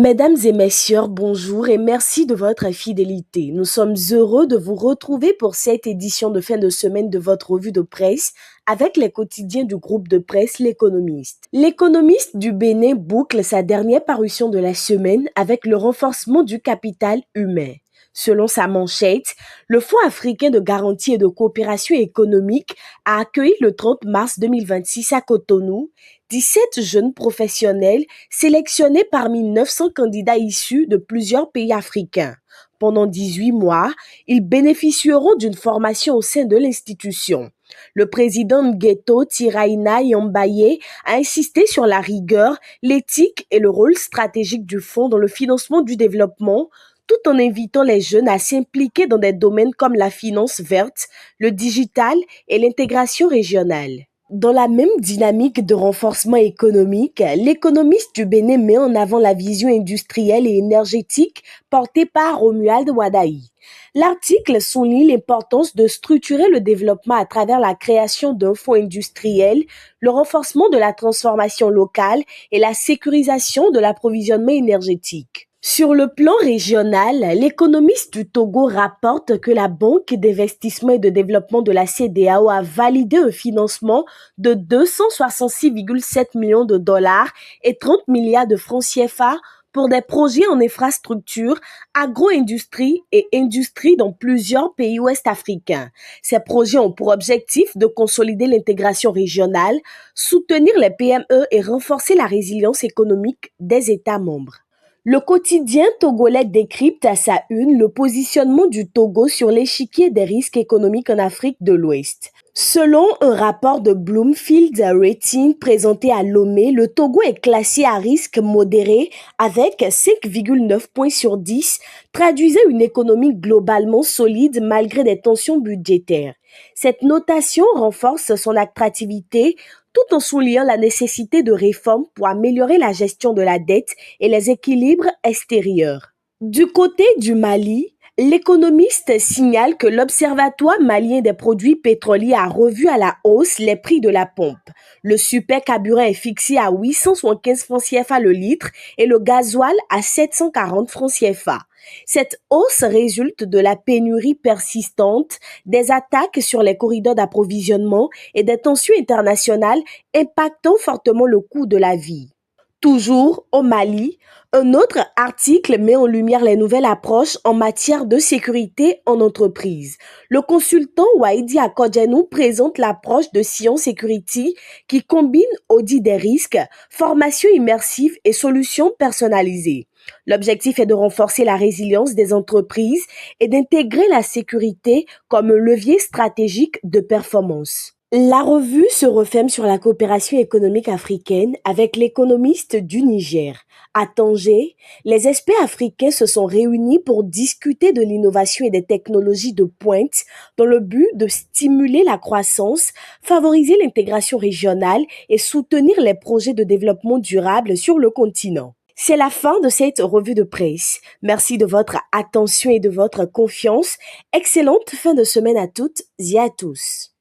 Mesdames et messieurs, bonjour et merci de votre fidélité. Nous sommes heureux de vous retrouver pour cette édition de fin de semaine de votre revue de presse avec les quotidiens du groupe de presse L'Économiste. L'Économiste du Bénin boucle sa dernière parution de la semaine avec le renforcement du capital humain. Selon sa manchette, le Fonds africain de garantie et de coopération économique a accueilli le 30 mars 2026 à Cotonou 17 jeunes professionnels sélectionnés parmi 900 candidats issus de plusieurs pays africains. Pendant 18 mois, ils bénéficieront d'une formation au sein de l'institution. Le président Ngueto Tiraina Yambaye a insisté sur la rigueur, l'éthique et le rôle stratégique du fonds dans le financement du développement, tout en invitant les jeunes à s'impliquer dans des domaines comme la finance verte, le digital et l'intégration régionale. Dans la même dynamique de renforcement économique, l'économiste du Bénin met en avant la vision industrielle et énergétique portée par Romuald Wadaï. L'article souligne l'importance de structurer le développement à travers la création d'un fonds industriel, le renforcement de la transformation locale et la sécurisation de l'approvisionnement énergétique. Sur le plan régional, l'économiste du Togo rapporte que la Banque d'investissement et de développement de la CEDEAO a validé un financement de 266,7 millions de dollars et 30 milliards de francs CFA pour des projets en infrastructure, agro-industrie et industrie dans plusieurs pays ouest-africains. Ces projets ont pour objectif de consolider l'intégration régionale, soutenir les PME et renforcer la résilience économique des États membres. Le quotidien togolais décrypte à sa une le positionnement du Togo sur l'échiquier des risques économiques en Afrique de l'Ouest. Selon un rapport de Bloomfield Rating présenté à Lomé, le Togo est classé à risque modéré avec 5,9 points sur 10, traduisant une économie globalement solide malgré des tensions budgétaires. Cette notation renforce son attractivité tout en soulignant la nécessité de réformes pour améliorer la gestion de la dette et les équilibres extérieurs. Du côté du Mali, l'économiste signale que l'Observatoire malien des produits pétroliers a revu à la hausse les prix de la pompe. Le supercarburant est fixé à 875 francs CFA le litre et le gasoil à 740 francs CFA. Cette hausse résulte de la pénurie persistante, des attaques sur les corridors d'approvisionnement et des tensions internationales impactant fortement le coût de la vie. Toujours au Mali, un autre article met en lumière les nouvelles approches en matière de sécurité en entreprise. Le consultant Waidi Akodjanou présente l'approche de Sion Security qui combine audit des risques, formation immersive et solutions personnalisées. L'objectif est de renforcer la résilience des entreprises et d'intégrer la sécurité comme un levier stratégique de performance. La revue se referme sur la coopération économique africaine avec l'économiste du Niger. À Tanger, les experts africains se sont réunis pour discuter de l'innovation et des technologies de pointe dans le but de stimuler la croissance, favoriser l'intégration régionale et soutenir les projets de développement durable sur le continent. C'est la fin de cette revue de presse. Merci de votre attention et de votre confiance. Excellente fin de semaine à toutes et à tous.